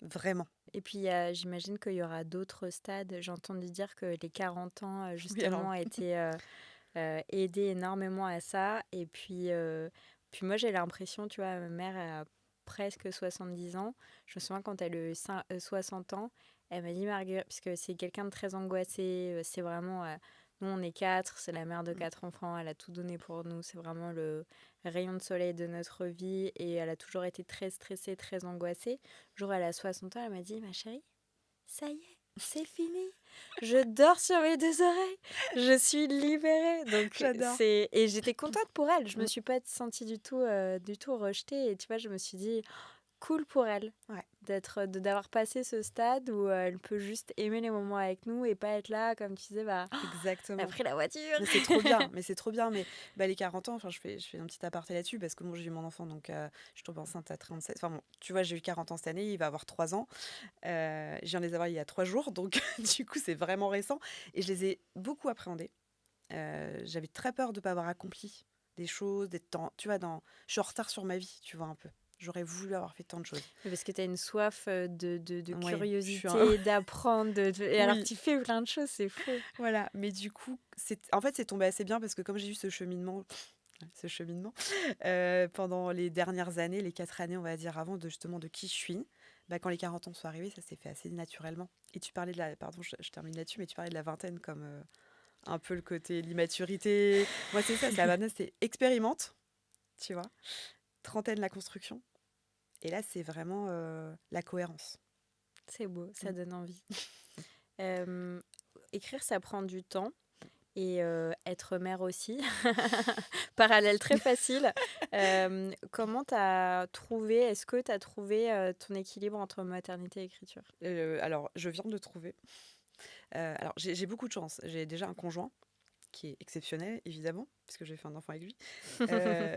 Speaker 2: Vraiment.
Speaker 1: Et puis, j'imagine qu'il y aura d'autres stades. J'ai entendu dire que les 40 ans,
Speaker 2: Oui, alors,
Speaker 1: justement, étaient aidés énormément à ça. Et puis moi, j'ai l'impression, tu vois, ma mère a presque 70 ans. Je me souviens quand elle a eu 60 ans, elle m'a dit, Marguerite, puisque c'est quelqu'un de très angoissé, c'est vraiment... nous, on est 4, c'est la mère de 4 enfants, elle a tout donné pour nous, c'est vraiment le rayon de soleil de notre vie et elle a toujours été très stressée, très angoissée. Le jour où elle a 60 ans, elle m'a dit, ma chérie, ça y est, c'est fini. Je dors sur mes deux oreilles. Je suis libérée. Donc
Speaker 2: j'adore.
Speaker 1: et j'étais contente pour elle. Je me
Speaker 2: Mm.
Speaker 1: suis pas sentie du tout rejetée. Et tu vois, je me suis dit cool pour elle
Speaker 2: Ouais.
Speaker 1: d'avoir passé ce stade où elle peut juste aimer les moments avec nous et pas être là comme tu disais bah elle a
Speaker 2: Exactement.
Speaker 1: pris la voiture.
Speaker 2: Mais c'est trop bien, mais c'est trop bien. Mais bah, les 40 ans, enfin, je fais un petit aparté là-dessus parce que moi, j'ai eu mon enfant, donc je tombe enceinte à 37. Enfin bon, tu vois, j'ai eu 40 ans cette année, il va avoir 3 ans. Je viens de les avoir il y a 3 jours, donc du coup, c'est vraiment récent. Et je les ai beaucoup appréhendés. J'avais très peur de ne pas avoir accompli des choses, d'être tu vois, je suis en retard sur ma vie, tu vois, un peu. J'aurais voulu avoir fait tant de choses.
Speaker 1: Parce que tu as une soif de
Speaker 2: Oui,
Speaker 1: curiosité, d'apprendre, et alors que
Speaker 2: oui,
Speaker 1: tu fais plein de choses, c'est fou.
Speaker 2: voilà. Mais du coup, en fait, c'est tombé assez bien parce que comme j'ai eu ce cheminement pendant les dernières années, les 4 années, on va dire, avant justement de qui je suis, bah, quand les 40 ans sont arrivés, ça s'est fait assez naturellement. Et tu parlais pardon, je termine là-dessus, mais tu parlais de la vingtaine comme un peu le côté, l'immaturité. Moi, c'est la vingtaine, c'est expérimente, tu vois. Trentaine, la construction. Et là, c'est vraiment la cohérence.
Speaker 1: C'est beau, ça
Speaker 2: Mm.
Speaker 1: donne envie. Euh, Écrire, ça prend du temps. Et être mère aussi. Parallèle très facile. Comment t'as trouvé, est-ce que t'as trouvé ton équilibre entre maternité et écriture?
Speaker 2: Alors, je viens de le trouver. Alors, j'ai beaucoup de chance. J'ai déjà un conjoint qui est exceptionnel, évidemment, puisque j'ai fait un enfant avec lui,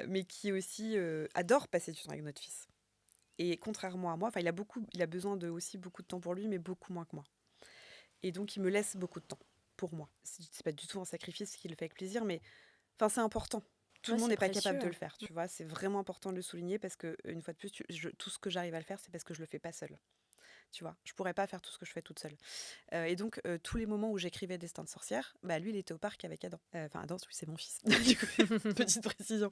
Speaker 2: mais qui aussi adore passer du temps avec notre fils. Et contrairement à moi, enfin, il a besoin de aussi beaucoup de temps pour lui, mais beaucoup moins que moi. Et donc, il me laisse beaucoup de temps pour moi. C'est pas du tout un sacrifice qu'il fait avec plaisir, mais enfin, c'est important. tout
Speaker 1: Ouais,
Speaker 2: le monde
Speaker 1: c'est
Speaker 2: n'est pas capable
Speaker 1: précieux,
Speaker 2: de le
Speaker 1: hein.
Speaker 2: faire, tu vois? C'est vraiment important de le souligner parce que une fois de plus, tout ce que j'arrive à le faire, c'est parce que je le fais pas seule, tu vois? Je pourrais pas faire tout ce que je fais toute seule. Et donc tous les moments où j'écrivais Destin de sorcière, bah, lui, il était au parc avec Adam. Enfin Adam, oui, c'est mon fils. Du coup, petite précision.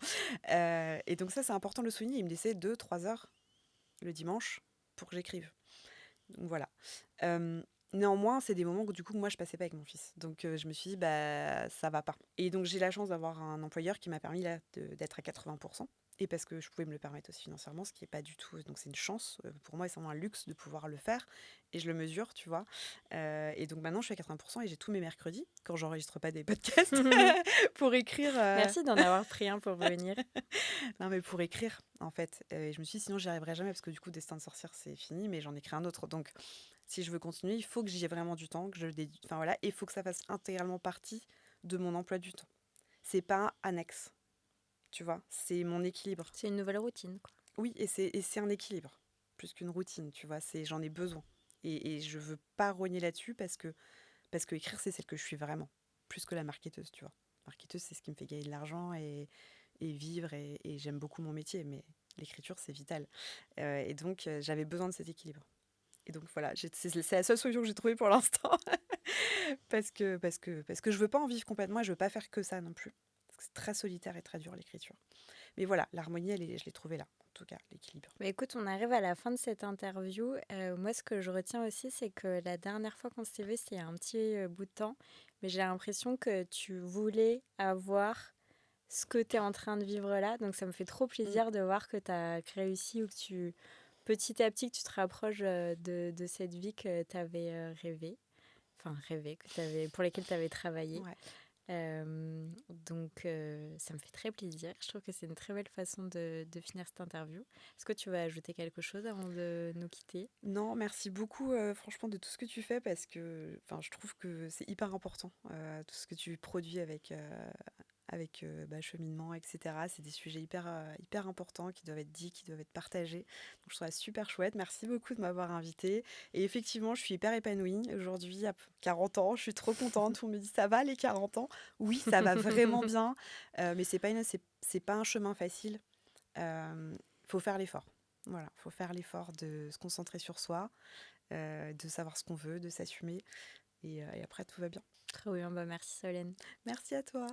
Speaker 2: Et donc ça, c'est important de le souligner. Il me laissait 2-3 heures le dimanche pour que j'écrive. Donc voilà. Hem, Néanmoins, c'est des moments où du coup, moi, je passais pas avec mon fils. Donc je me suis dit: «Bah, ça va pas» et donc j'ai la chance d'avoir un employeur qui m'a permis là d'être à 80 et parce que je pouvais me le permettre aussi financièrement, ce qui est pas du tout donc c'est une chance, pour moi et c'est vraiment un luxe de pouvoir le faire et je le mesure, tu vois? Et donc maintenant, je suis à 80 et j'ai tous mes mercredis, quand j'enregistre pas des podcasts, pour écrire,
Speaker 1: Merci d'en avoir pris un pour venir.
Speaker 2: non, mais pour écrire, en fait. Et je me suis dit: «Sinon, j'y arriverai jamais» parce que du coup, Destin de sorcière, c'est fini, mais j'en écris un autre. Donc si je veux continuer, il faut que j'y ai vraiment du temps, que je dédie enfin voilà, et il faut que ça fasse intégralement partie de mon emploi du temps. C'est pas annexe, tu vois? C'est mon équilibre.
Speaker 1: C'est une nouvelle routine, quoi.
Speaker 2: Oui, et c'est un équilibre, plus qu'une routine, tu vois? J'en ai besoin et je veux pas rogner là-dessus parce que écrire, c'est celle que je suis vraiment, plus que la marketeuse, tu vois? Marketeuse, c'est ce qui me fait gagner de l'argent et vivre et j'aime beaucoup mon métier, mais l'écriture, c'est vital. Et donc j'avais besoin de cet équilibre. Et donc voilà, c'est la seule solution que j'ai trouvée pour l'instant parce que je veux pas en vivre complètement et je veux pas faire que ça non plus. Parce que c'est très solitaire et très dur l'écriture. Mais voilà, l'harmonie, je l'ai trouvée là, en tout cas, l'équilibre.
Speaker 1: Bah, écoute, on arrive à la fin de cette interview. Moi, ce que je retiens aussi, c'est que la dernière fois qu'on s'est vu, c'était il y a un petit, bout de temps, mais j'ai l'impression que tu voulais avoir ce que tu es en train de vivre là. Donc ça me fait trop
Speaker 2: Mm.
Speaker 1: plaisir de voir que tu as réussi ou que petit à petit, que tu te rapproches, de cette vie que tu avais, rêvée. Enfin rêvé, pour lesquelles tu avais travaillé.
Speaker 2: Ouais.
Speaker 1: Ça me fait très plaisir. Je trouve que c'est une très belle façon de finir cette interview. Est-ce que tu vas ajouter quelque chose avant de nous quitter?
Speaker 2: Non, merci beaucoup, franchement, de tout ce que tu fais parce que enfin, je trouve que c'est hyper important, tout ce que tu produis avec cheminement, et cetera. C'est des sujets hyper importants qui doivent être dits, qui doivent être partagés. Donc je trouve ça super chouette. Merci beaucoup de m'avoir invitée et effectivement, je suis hyper épanouie aujourd'hui à 40 ans. Je suis trop contente. Tout le monde me dit: «Ça va les 40 ans?» Oui, ça va vraiment bien, mais c'est pas un chemin facile. Faut faire l'effort. Voilà, faut faire l'effort de se concentrer sur soi, de savoir ce qu'on veut, de s'assumer et après tout va bien.
Speaker 1: Trop bien, bah merci Solène.
Speaker 2: Merci à toi.